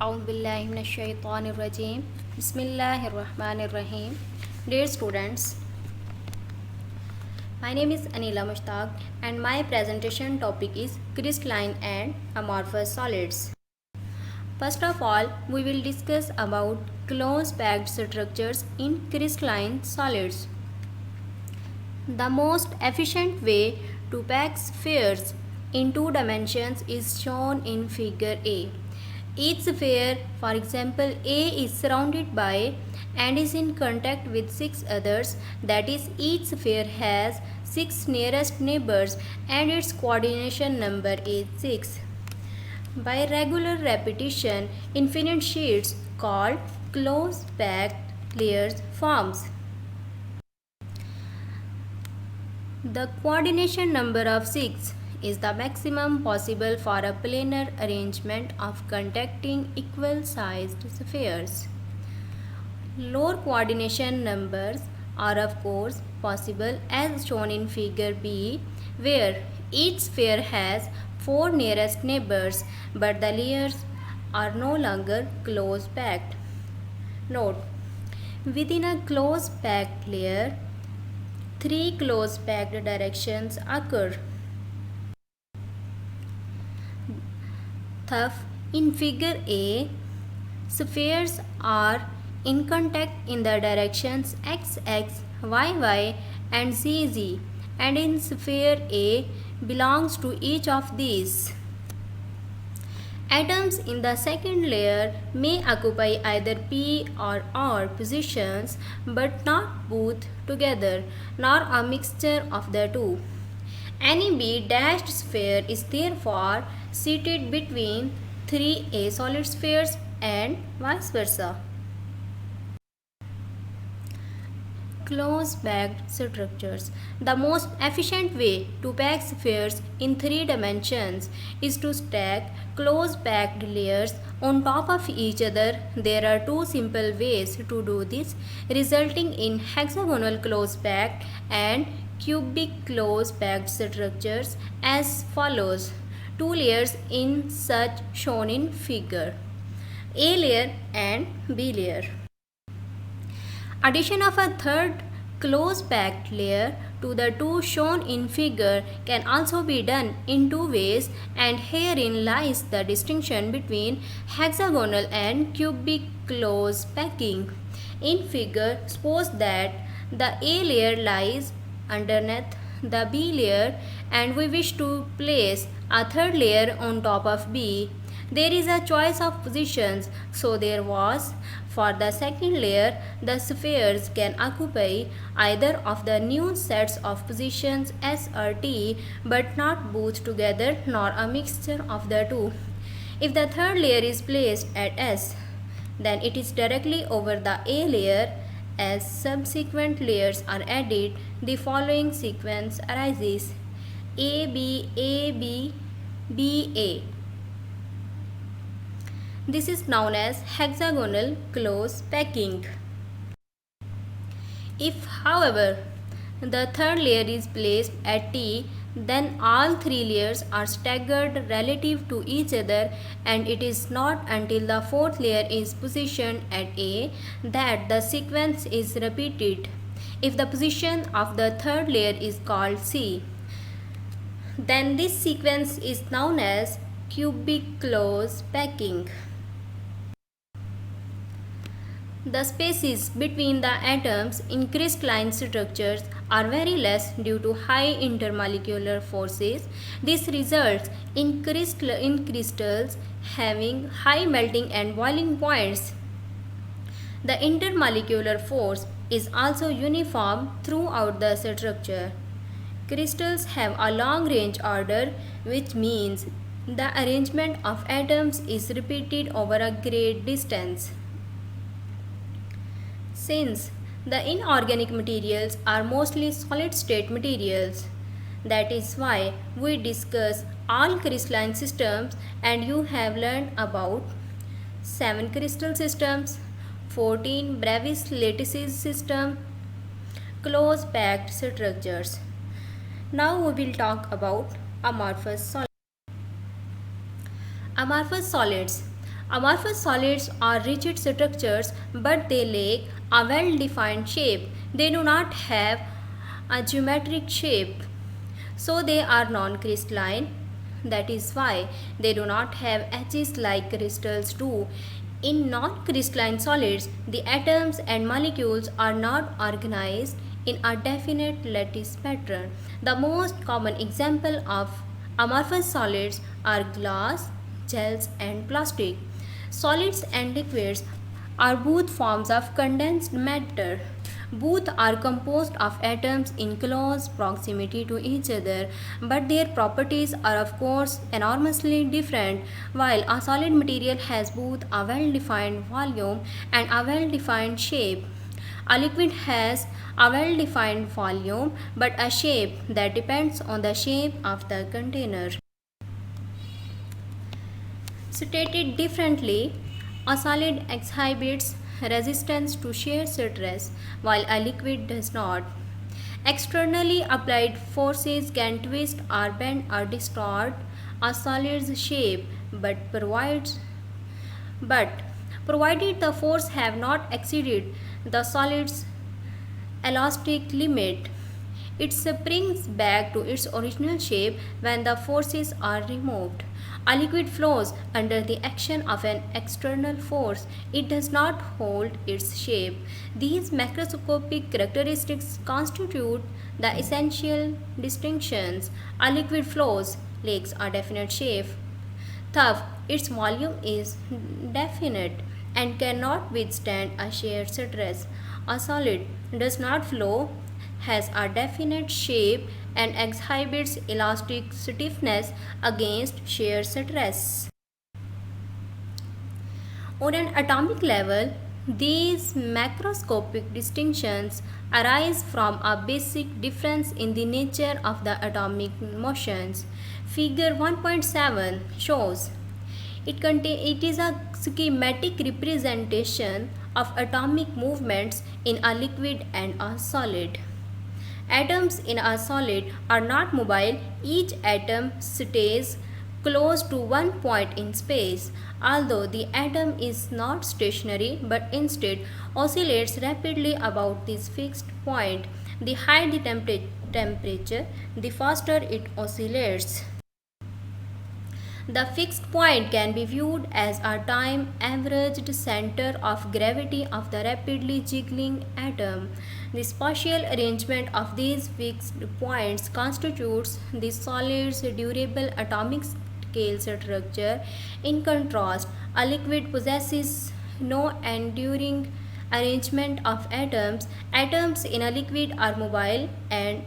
Audhu Bismillahirrahmanirrahim. Dear students, my name is Anila Mushtaq and my presentation topic is crystalline and amorphous solids. First of all, we will discuss about close packed structures in crystalline solids. The most efficient way to pack spheres in two dimensions is shown in figure A. Each sphere, for example A, is surrounded by and is in contact with 6 others, that is, each sphere has 6 nearest neighbors and its coordination number is 6. By regular repetition, infinite sheets called close packed layers forms. The coordination number of 6 is the maximum possible for a planar arrangement of contacting equal-sized spheres. Lower coordination numbers are of course possible as shown in figure B, where each sphere has 4 nearest neighbors but the layers are no longer close packed. Note: within a close packed layer, 3 close packed directions occur. Thus, in figure A, spheres are in contact in the directions XX, YY and ZZ, and in sphere A belongs to each of these. Atoms in the second layer may occupy either P or R positions but not both together, nor a mixture of the two. Any B-dashed sphere is therefore seated between 3 A solid spheres and vice versa. Close packed structures. The most efficient way to pack spheres in 3 dimensions is to stack close packed layers on top of each other. There are 2 simple ways to do this, resulting in hexagonal close packed and cubic close packed structures as follows. 2 layers in such shown in figure: A layer and B layer. Addition of a third close packed layer to the 2 shown in figure can also be done in 2 ways, and herein lies the distinction between hexagonal and cubic close packing. In figure, suppose that the A layer lies underneath the B layer and we wish to place a third layer on top of B. There is a choice of positions, so there was. For the second layer, the spheres can occupy either of the new sets of positions S or T, but not both together nor a mixture of the two. If the third layer is placed at S, then it is directly over the A layer. As subsequent layers are added, the following sequence arises: A B A B B A. This is known as hexagonal close packing. If, however, the third layer is placed at T, then all 3 layers are staggered relative to each other, and it is not until the fourth layer is positioned at A that the sequence is repeated. If the position of the third layer is called C, then this sequence is known as cubic close packing. The spaces between the atoms in crystalline structures are very less due to high intermolecular forces. This results in crystals having high melting and boiling points. The intermolecular force is also uniform throughout the structure. Crystals have a long range order, which means the arrangement of atoms is repeated over a great distance. Since the inorganic materials are mostly solid-state materials, that is why we discuss all crystalline systems, and you have learned about 7 crystal systems, 14 Bravais lattices system, close packed structures. Now we will talk about amorphous solids. Amorphous solids Amorphous solids are rigid structures, but they lack a well-defined shape. They do not have a geometric shape, so they are non-crystalline. That is why they do not have edges like crystals do. In non-crystalline solids, the atoms and molecules are not organized in a definite lattice pattern. The most common example of amorphous solids are glass, gels, and plastic. Solids and liquids are both forms of condensed matter. Both are composed of atoms in close proximity to each other, but their properties are, of course, enormously different. While a solid material has both a well defined volume and a well defined shape, a liquid has a well defined volume but a shape that depends on the shape of the container. Stated differently, a solid exhibits resistance to shear stress while a liquid does not. Externally applied forces can twist or bend or distort a solid's shape but provided the force have not exceeded the solid's elastic limit, it springs back to its original shape when the forces are removed. A liquid flows under the action of an external force. It does not hold its shape. These macroscopic characteristics constitute the essential distinctions. A liquid flows, lacks a definite shape. Thus, its volume is definite and cannot withstand a shear stress. A solid does not flow, has a definite shape, and exhibits elastic stiffness against shear stress. On an atomic level, these macroscopic distinctions arise from a basic difference in the nature of the atomic motions. Figure 1.7 shows it is a schematic representation of atomic movements in a liquid and a solid. Atoms in a solid are not mobile, each atom stays close to one point in space, although the atom is not stationary but instead oscillates rapidly about this fixed point. The higher the temperature, the faster it oscillates. The fixed point can be viewed as a time-averaged center of gravity of the rapidly jiggling atom. The spatial arrangement of these fixed points constitutes the solid's durable atomic scale structure. In contrast, a liquid possesses no enduring arrangement of atoms. Atoms in a liquid are mobile and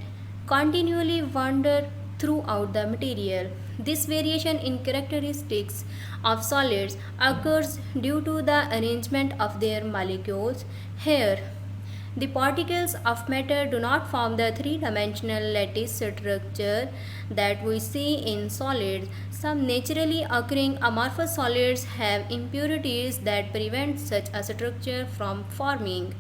continually wander throughout the material. This variation in characteristics of solids occurs due to the arrangement of their molecules. Here, the particles of matter do not form the three-dimensional lattice structure that we see in solids. Some naturally occurring amorphous solids have impurities that prevent such a structure from forming.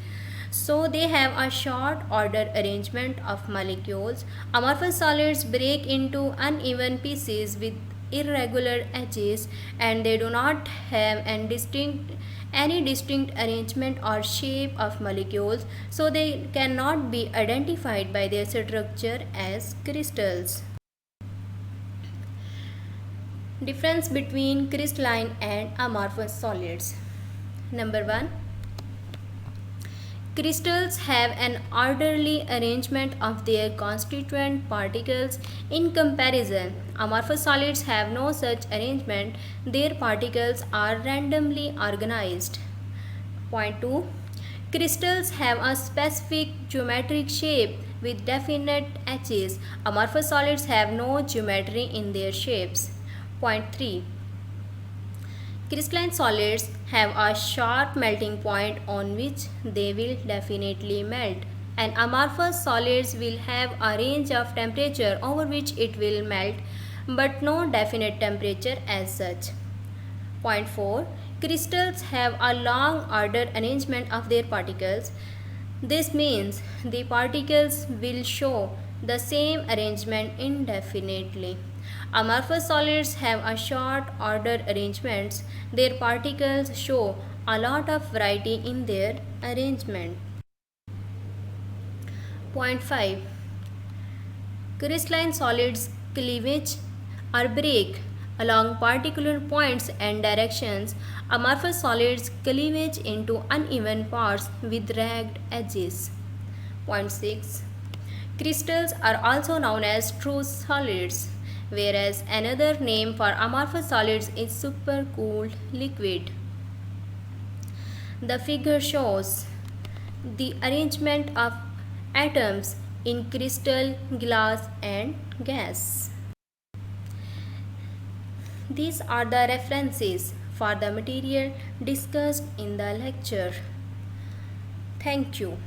So they have a short order arrangement of molecules. Amorphous solids break into uneven pieces with irregular edges and they do not have any distinct arrangement or shape of molecules, so they cannot be identified by their structure as crystals. Difference between crystalline and amorphous solids. Number 1. Crystals have an orderly arrangement of their constituent particles. In comparison, amorphous solids have no such arrangement. Their particles are randomly organized. Point 2. Crystals have a specific geometric shape with definite edges. Amorphous solids have no geometry in their shapes. Point 3. Crystalline solids have a sharp melting point on which they will definitely melt, and amorphous solids will have a range of temperature over which it will melt, but no definite temperature as such. Point 4. Crystals have a long order arrangement of their particles. This means the particles will show the same arrangement indefinitely. Amorphous solids have a short order arrangements. Their particles show a lot of variety in their arrangement. Point 5. Crystalline solids cleavage or break along particular points and directions. Amorphous solids cleavage into uneven parts with ragged edges. Point 6. Crystals are also known as true solids, whereas another name for amorphous solids is supercooled liquid. The figure shows the arrangement of atoms in crystal, glass, and gas. These are the references for the material discussed in the lecture. Thank you.